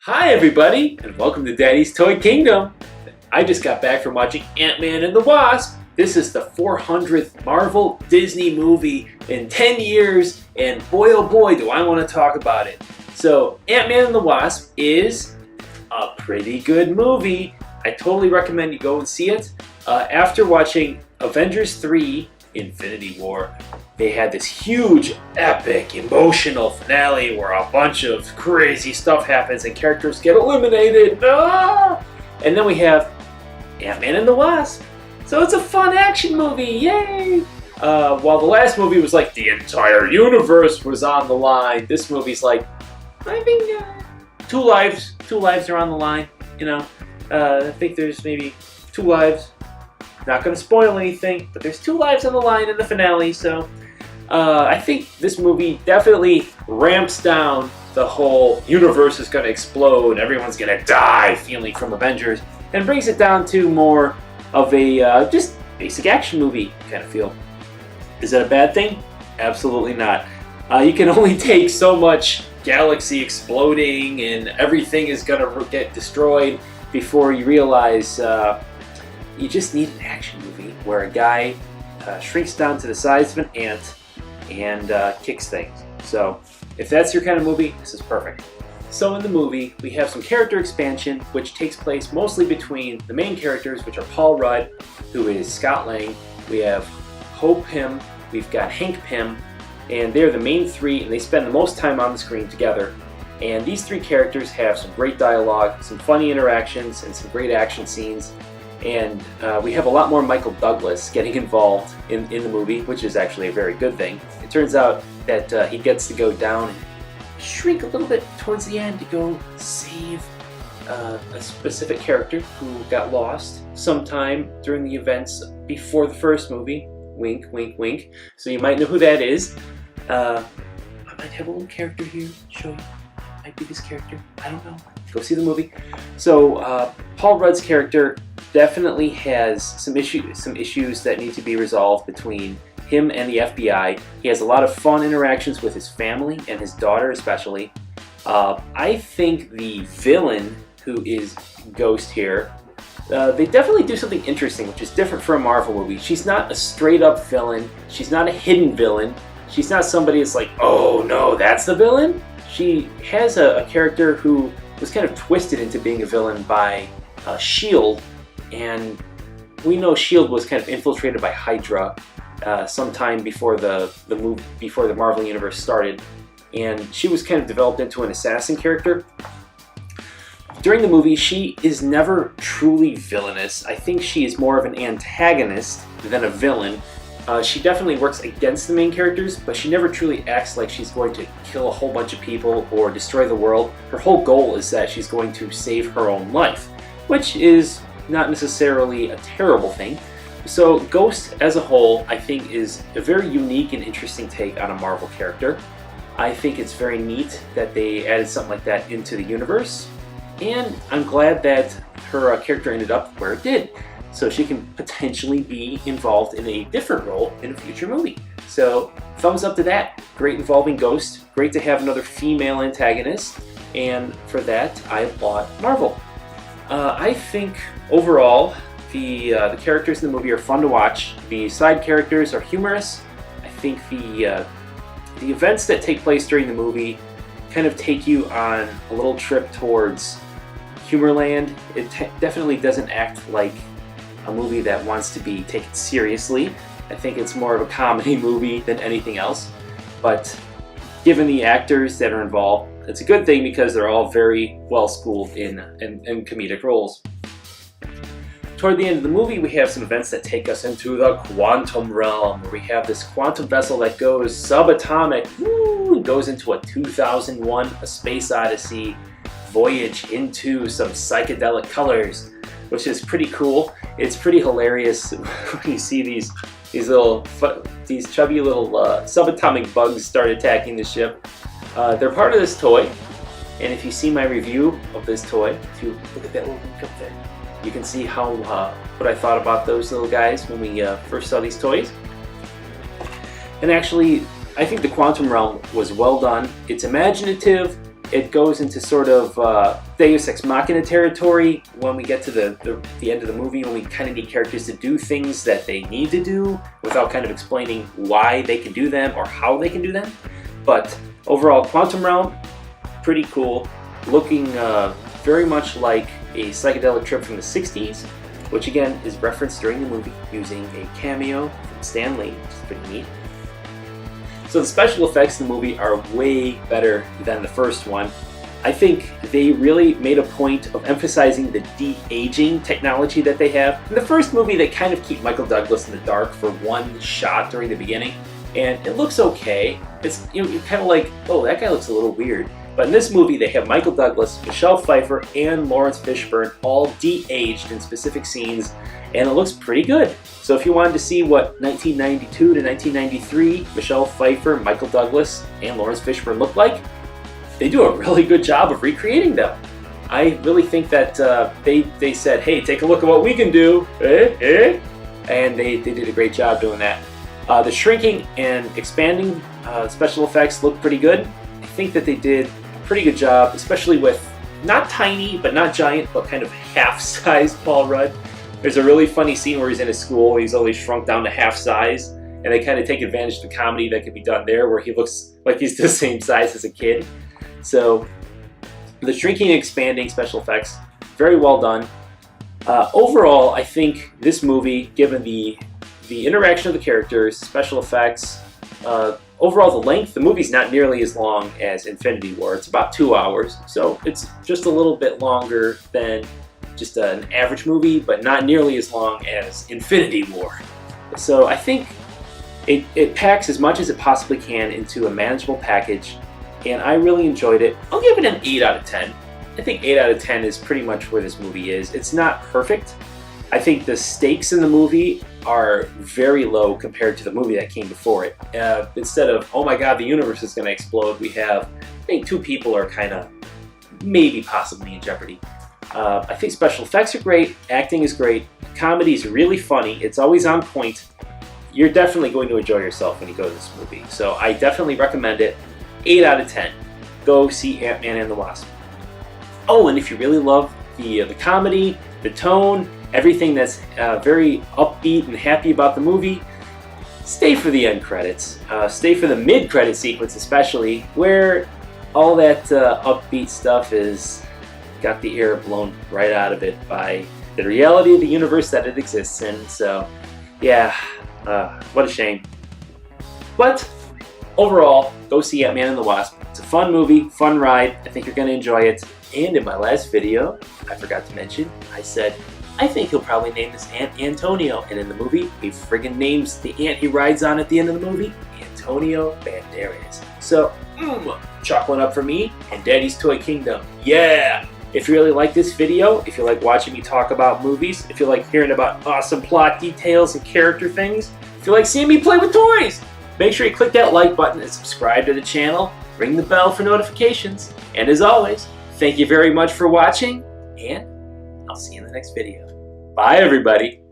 Hi everybody, and welcome to Daddy's Toy Kingdom. I just got back from watching Ant-Man and the Wasp. This is the 400th Marvel Disney movie in 10 years, and boy oh boy do I want to talk about it. So, Ant-Man and the Wasp is a pretty good movie. I totally recommend you go and see it. After watching Avengers 3 Infinity War, they had this huge, epic, emotional finale where a bunch of crazy stuff happens and characters get eliminated. Ah! And then we have Ant-Man and the Wasp. So it's a fun action movie, yay! While the last movie was like the entire universe was on the line, this movie's like, I think two lives are on the line. You know, I think there's maybe 2 lives. Not going to spoil anything, but there's 2 lives on the line in the finale, so I think this movie definitely ramps down the whole universe is going to explode, everyone's going to die feeling from Avengers, and brings it down to more of a just basic action movie kind of feel. Is that a bad thing? Absolutely not. You can only take so much galaxy exploding and everything is going to get destroyed before you realize you just need an action movie where a guy shrinks down to the size of an ant and kicks things. So if that's your kind of movie, this is perfect. So in the movie, we have some character expansion, which takes place mostly between the main characters, which are Paul Rudd, who is Scott Lang. We have Hope Pym, we've got Hank Pym, and they're the main 3, and they spend the most time on the screen together. And these 3 characters have some great dialogue, some funny interactions, and some great action scenes. And we have a lot more Michael Douglas getting involved in the movie, which is actually a very good thing. It turns out that he gets to go down and shrink a little bit towards the end to go save a specific character who got lost sometime during the events before the first movie. Wink, wink, wink. So you might know who that is. I might have a little character here to show you. Might be this character. I don't know. Go see the movie. So Paul Rudd's character definitely has some issues that need to be resolved between him and the FBI. He has a lot of fun interactions with his family and his daughter especially. I think the villain, who is Ghost here, they definitely do something interesting, which is different for a Marvel movie. She's not a straight up villain. She's not a hidden villain. She's not somebody that's like, oh no, that's the villain. She has a character who was kind of twisted into being a villain by S.H.I.E.L.D. And we know S.H.I.E.L.D. was kind of infiltrated by Hydra sometime before the Marvel Universe started. And she was kind of developed into an assassin character. During the movie, she is never truly villainous. I think she is more of an antagonist than a villain. She definitely works against the main characters, but she never truly acts like she's going to kill a whole bunch of people or destroy the world. Her whole goal is that she's going to save her own life, which is not necessarily a terrible thing. So Ghost as a whole, I think, is a very unique and interesting take on a Marvel character. I think it's very neat that they added something like that into the universe, and I'm glad that her character ended up where it did, so she can potentially be involved in a different role in a future movie. So thumbs up to that. Great involving Ghost. Great to have another female antagonist, and for that I applaud Marvel. I think overall the characters in the movie are fun to watch. The side characters are humorous. I think the events that take place during the movie kind of take you on a little trip towards Humorland. It definitely doesn't act like a movie that wants to be taken seriously. I think it's more of a comedy movie than anything else. But given the actors that are involved, it's a good thing because they're all very well schooled in comedic roles. Toward the end of the movie, we have some events that take us into the quantum realm, where we have this quantum vessel that goes subatomic, and goes into a 2001 A Space Odyssey voyage into some psychedelic colors, which is pretty cool. It's pretty hilarious when you see these chubby little subatomic bugs start attacking the ship. They're part of this toy, and if you see my review of this toy, if you look at that little link up there, you can see how what I thought about those little guys when we first saw these toys. And actually, I think the quantum realm was well done. It's imaginative, it goes into sort of Deus Ex Machina territory when we get to the end of the movie, when we kind of need characters to do things that they need to do without kind of explaining why they can do them or how they can do them. But overall, Quantum Realm, pretty cool. Looking very much like a psychedelic trip from the 60s, which again is referenced during the movie using a cameo from Stan Lee, which is pretty neat. So the special effects in the movie are way better than the first one. I think they really made a point of emphasizing the de-aging technology that they have. In the first movie, they kind of keep Michael Douglas in the dark for one shot during the beginning, and it looks okay. It's, you know, you're kind of like, oh, that guy looks a little weird. But in this movie, they have Michael Douglas, Michelle Pfeiffer, and Lawrence Fishburne all de-aged in specific scenes, and it looks pretty good. So if you wanted to see what 1992 to 1993 Michelle Pfeiffer, Michael Douglas, and Lawrence Fishburne looked like, they do a really good job of recreating them. I really think that they said, hey, take a look at what we can do, and they did a great job doing that. The shrinking and expanding special effects look pretty good. I think that they did a pretty good job, especially with not tiny, but not giant, but kind of half-sized Paul Rudd. There's a really funny scene where he's in his school, he's only shrunk down to half size, and they kind of take advantage of the comedy that could be done there, where he looks like he's the same size as a kid. So the shrinking and expanding special effects, very well done. Overall, I think this movie, given the interaction of the characters, special effects, overall the length, the movie's not nearly as long as Infinity War. It's about 2 hours, so it's just a little bit longer than just an average movie, but not nearly as long as Infinity War. So I think it packs as much as it possibly can into a manageable package, and I really enjoyed it. I'll give it an 8 out of 10. I think 8 out of 10 is pretty much where this movie is. It's not perfect. I think the stakes in the movie are very low compared to the movie that came before it. Instead of, oh my god, the universe is going to explode, we have, I think 2 people are kind of maybe possibly in jeopardy. I think special effects are great, acting is great, comedy is really funny, it's always on point. You're definitely going to enjoy yourself when you go to this movie. So I definitely recommend it. 8 out of 10. Go see Ant-Man and the Wasp. Oh, and if you really love the comedy, the tone, everything that's very upbeat and happy about the movie, stay for the end credits. Stay for the mid-credit sequence especially, where all that upbeat stuff is got the air blown right out of it by the reality of the universe that it exists in. So yeah, what a shame. But overall, go see Ant-Man and the Wasp. It's a fun movie, fun ride. I think you're going to enjoy it. And in my last video, I forgot to mention, I said, I think he'll probably name this ant Antonio. And in the movie, he friggin' names the ant he rides on at the end of the movie, Antonio Banderas. So, chalk one up for me and Daddy's Toy Kingdom. Yeah! If you really like this video, if you like watching me talk about movies, if you like hearing about awesome plot details and character things, if you like seeing me play with toys, make sure you click that like button and subscribe to the channel, ring the bell for notifications, and as always, thank you very much for watching, and I'll see you in the next video. Bye, everybody.